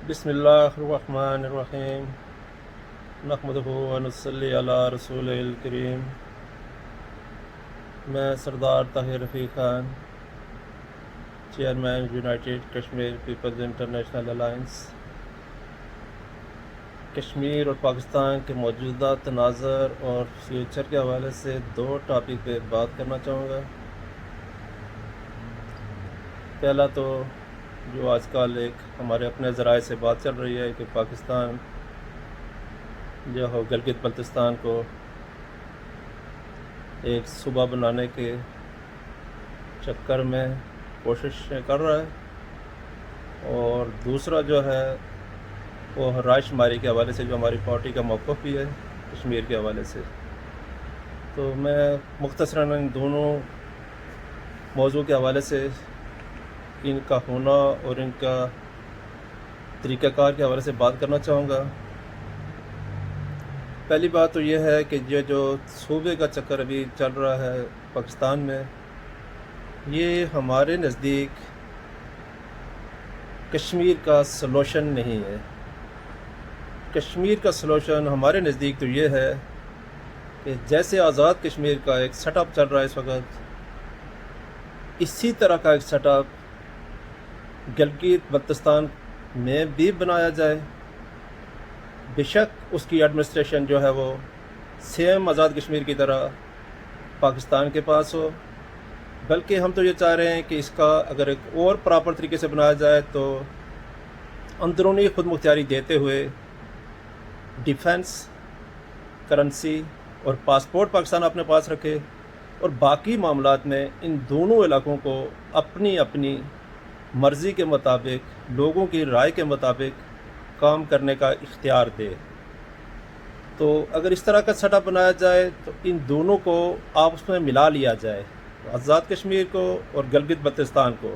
بسم اللہ الرحمن الرحیم نحمدہ و نصلی علی رسول الکریم۔ میں Sardar Tahir Rafiq Khan, chairman united Kashmir peoples international alliance, Kashmir اور پاکستان کے موجودہ تناظر اور فیوچر کے حوالے سے دو ٹاپک پہ بات کرنا چاہوں گا۔ پہلا تو جو آج کل ایک ہمارے اپنے ذرائع سے بات چل رہی ہے کہ پاکستان جو ہو گلگت بلتستان کو ایک صوبہ بنانے کے چکر میں کوشش کر رہا ہے، اور دوسرا جو ہے وہ رائے شماری کے حوالے سے جو ہماری پارٹی کا موقف بھی ہے کشمیر کے حوالے سے۔ تو میں مختصراً ان دونوں موضوع کے حوالے سے، ان کا ہونا اور ان کا طریقہ کار کے حوالے سے بات کرنا چاہوں گا۔ پہلی بات تو یہ ہے کہ یہ جو صوبے کا چکر ابھی چل رہا ہے پاکستان میں، یہ ہمارے نزدیک کشمیر کا سلوشن نہیں ہے۔ کشمیر کا سلوشن ہمارے نزدیک تو یہ ہے کہ جیسے آزاد کشمیر کا ایک سیٹ اپ چل رہا ہے اس وقت، اسی طرح کا ایک سیٹ اپ گلگت بلتستان میں بھی بنایا جائے۔ بے شک اس کی ایڈمنسٹریشن جو ہے وہ سیم آزاد کشمیر کی طرح پاکستان کے پاس ہو، بلکہ ہم تو یہ چاہ رہے ہیں کہ اس کا اگر ایک اور پراپر طریقے سے بنایا جائے تو اندرونی خود مختاری دیتے ہوئے ڈیفنس، کرنسی اور پاسپورٹ پاکستان اپنے پاس رکھے، اور باقی معاملات میں ان دونوں علاقوں کو اپنی اپنی مرضی کے مطابق، لوگوں کی رائے کے مطابق کام کرنے کا اختیار دے۔ تو اگر اس طرح کا سیٹ اپ بنایا جائے تو ان دونوں کو آپس میں ملا لیا جائے، آزاد کشمیر کو اور گلگت بلتستان کو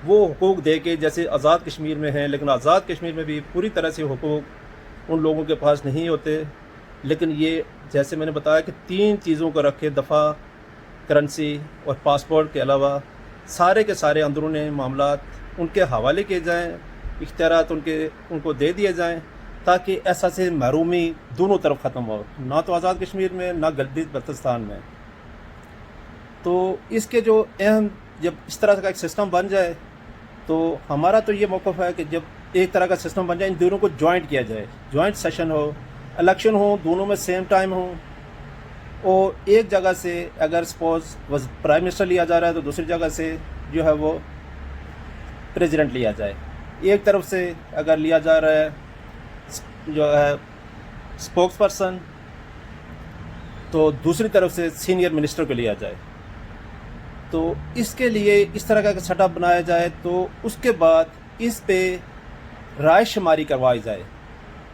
وہ حقوق دے کے جیسے آزاد کشمیر میں ہیں، لیکن آزاد کشمیر میں بھی پوری طرح سے حقوق ان لوگوں کے پاس نہیں ہوتے، لیکن یہ جیسے میں نے بتایا کہ تین چیزوں کو رکھے، دفاع، کرنسی اور پاسپورٹ کے علاوہ سارے کے سارے اندرونی معاملات ان کے حوالے کیے جائیں، اختیارات ان کو دے دیے جائیں، تاکہ ایسا سے محرومی دونوں طرف ختم ہو، نہ تو آزاد کشمیر میں نہ گلگت بلتستان میں۔ تو اس کے جو اہم، جب اس طرح کا ایک سسٹم بن جائے تو ہمارا تو یہ موقف ہے کہ جب ایک طرح کا سسٹم بن جائے ان دونوں کو جوائنٹ کیا جائے، جوائنٹ سیشن ہو، الیکشن ہو، دونوں میں سیم ٹائم ہو، اور ایک جگہ سے اگر سپوز پرائم منسٹر لیا جا رہا ہے تو دوسری جگہ سے جو ہے وہ پریزیڈنٹ لیا جائے۔ ایک طرف سے اگر لیا جا رہا ہے جو ہے اسپوکس پرسن، تو دوسری طرف سے سینئر منسٹر کو لیا جائے۔ تو اس کے لیے اس طرح کا سیٹ اپ بنایا جائے تو اس کے بعد اس پہ رائے شماری کروائی جائے،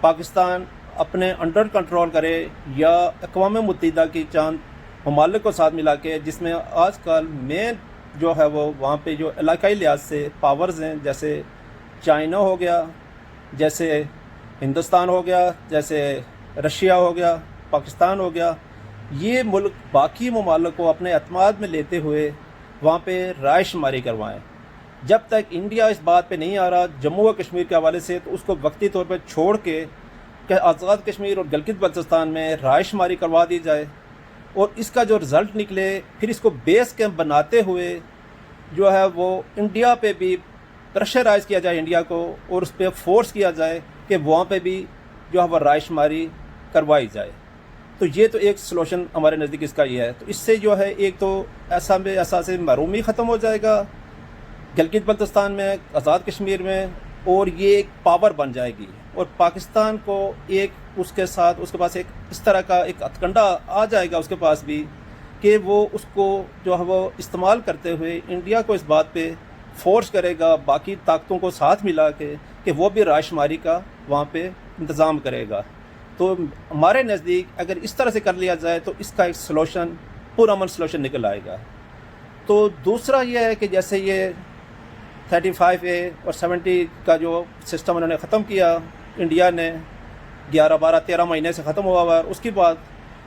پاکستان اپنے انڈر کنٹرول کرے یا اقوام متحدہ کی چاند ممالک کو ساتھ ملا کے، جس میں آج کل مین جو ہے وہ وہاں پہ جو علاقائی لحاظ سے پاورز ہیں، جیسے چائنا ہو گیا، جیسے ہندوستان ہو گیا، جیسے رشیا ہو گیا، پاکستان ہو گیا، یہ ملک باقی ممالک کو اپنے اعتماد میں لیتے ہوئے وہاں پہ رائے شماری کروائیں۔ جب تک انڈیا اس بات پہ نہیں آ رہا جموں و کشمیر کے حوالے سے، تو اس کو وقتی طور پہ چھوڑ کے کہ آزاد کشمیر اور گلگت بلتستان میں رائے شماری کروا دی جائے، اور اس کا جو رزلٹ نکلے پھر اس کو بیس کیمپ بناتے ہوئے جو ہے وہ انڈیا پہ بھی پریشرائز کیا جائے، انڈیا کو، اور اس پہ فورس کیا جائے کہ وہاں پہ بھی جو ہے وہ رائے شماری کروائی جائے۔ تو یہ تو ایک سلوشن ہمارے نزدیک اس کا یہ ہے۔ تو اس سے جو ہے ایک تو ایسا سے محرومی ختم ہو جائے گا گلگت بلتستان میں، آزاد کشمیر میں، اور یہ ایک پاور بن جائے گی، اور پاکستان کو ایک اس کے پاس ایک اس طرح کا ایک ہتھکنڈا آ جائے گا اس کے پاس بھی، کہ وہ اس کو جو ہے وہ استعمال کرتے ہوئے انڈیا کو اس بات پہ فورس کرے گا، باقی طاقتوں کو ساتھ ملا کے، کہ وہ بھی رائے شماری کا وہاں پہ انتظام کرے گا۔ تو ہمارے نزدیک اگر اس طرح سے کر لیا جائے تو اس کا ایک سلوشن، پرامن سلوشن نکل آئے گا۔ تو دوسرا یہ ہے کہ جیسے یہ 35A اور 70 کا جو سسٹم انہوں نے ختم کیا، انڈیا نے 11 12 13 مہینے سے ختم ہوا ہوا ہے، اس کے بعد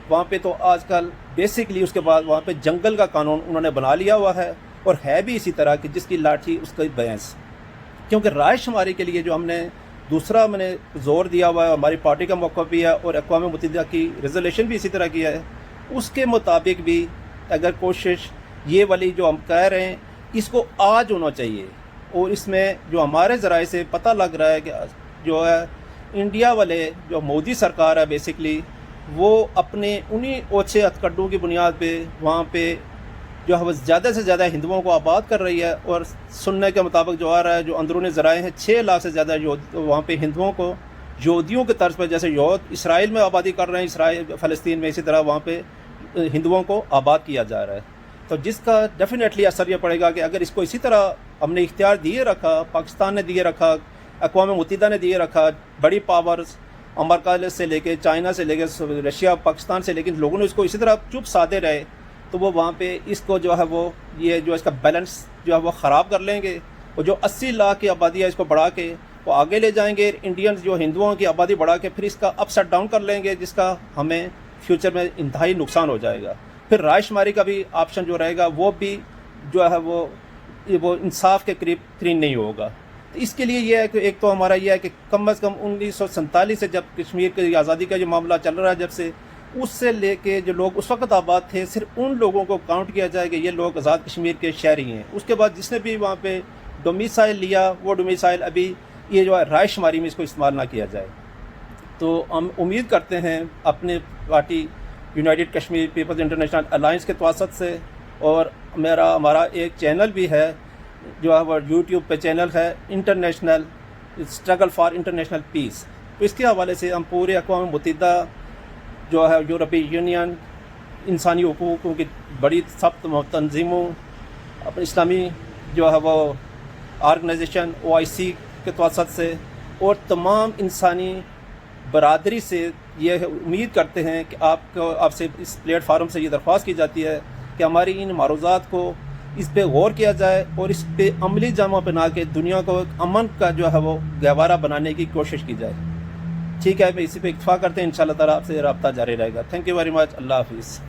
وہاں پہ تو آج کل بیسکلی اس کے بعد وہاں پہ جنگل کا قانون انہوں نے بنا لیا ہوا ہے، اور ہے بھی اسی طرح کہ جس کی لاٹھی اس کی بھینس، کیونکہ رائے شماری کے لیے جو ہم نے دوسرا میں نے زور دیا ہوا ہے، ہماری پارٹی کا موقف بھی ہے اور اقوام متحدہ کی ریزولیشن بھی اسی طرح کی ہے، اس کے مطابق بھی اگر کوشش یہ والی جو ہم کہہ رہے ہیں اس کو آج ہونا چاہیے، اور اس میں جو ہمارے ذرائع سے پتہ لگ رہا ہے کہ جو ہے انڈیا والے جو مودی سرکار ہے بیسکلی وہ اپنے انہی اوچھے ہتھ کنڈوں کی بنیاد پہ وہاں پہ جو ہے زیادہ سے زیادہ ہندوؤں کو آباد کر رہی ہے، اور سننے کے مطابق جو آ رہا ہے جو اندرونی ذرائع ہیں 6 لاکھ سے زیادہ وہاں پہ ہندوؤں کو یہودیوں کے طرز پہ جیسے یہود اسرائیل میں آبادی کر رہے ہیں، اسرائیل فلسطین میں، اسی طرح وہاں پہ ہندوؤں کو آباد کیا جا رہا ہے۔ تو جس کا ڈیفینیٹلی اثر یہ پڑے گا کہ اگر اس کو اسی طرح ہم نے اختیار دیے رکھا، پاکستان نے دیے رکھا، اقوام متحدہ نے دیے رکھا، بڑی پاورز امریکہ سے لے کے چائنا سے لے کے رشیا پاکستان سے، لیکن لوگوں نے اس کو اسی طرح چپ سادے رہے، تو وہ وہاں پہ اس کو جو ہے وہ یہ جو اس کا بیلنس جو ہے وہ خراب کر لیں گے، اور جو 80 لاکھ کی آبادی ہے اس کو بڑھا کے وہ آگے لے جائیں گے، انڈینز جو ہندوؤں کی آبادی بڑھا کے پھر اس کا اپ سیٹ ڈاؤن کر لیں گے، جس کا ہمیں فیوچر میں انتہائی نقصان ہو جائے گا۔ پھر رائے شماری کا بھی آپشن جو رہے گا وہ بھی جو ہے وہ انصاف کے قریب ترین نہیں ہوگا۔ تو اس کے لیے یہ ہے کہ ایک تو ہمارا یہ ہے کہ کم از کم 1947 سے جب کشمیر کی آزادی کا جو معاملہ چل رہا ہے جب سے، اس سے لے کے جو لوگ اس وقت آباد تھے صرف ان لوگوں کو کاؤنٹ کیا جائے کہ یہ لوگ آزاد کشمیر کے شہری ہیں، اس کے بعد جس نے بھی وہاں پہ ڈومیسائل لیا وہ ڈومیسائل ابھی یہ جو ہے رائے شماری میں اس کو استعمال نہ کیا جائے۔ تو ہم امید کرتے ہیں اپنے party united Kashmir peoples international alliance کے توسط سے، اور ہمارا ایک چینل بھی ہے جو ہے وہ یوٹیوب پہ چینل ہے international struggle for international peace, تو اس کے حوالے سے ہم پورے اقوام متحدہ جو ہے یورپی یونین، انسانی حقوقوں کی بڑی سخت تنظیموں، اپنے اسلامی جو ہے وہ آرگنائزیشن OIC کے توسط سے اور تمام انسانی برادری سے یہ امید کرتے ہیں کہ آپ سے اس پلیٹ فارم سے یہ درخواست کی جاتی ہے کہ ہماری ان معروضات کو اس پہ غور کیا جائے اور اس پہ عملی جامہ بنا کے دنیا کو ایک امن کا جو ہے وہ گہوارہ بنانے کی کوشش کی جائے۔ ٹھیک ہے، میں اسی پہ اکتفا کرتے ہیں، انشاءاللہ تعالیٰ آپ سے رابطہ جاری رہے گا۔ تھینک یو ویری مچ، اللہ حافظ۔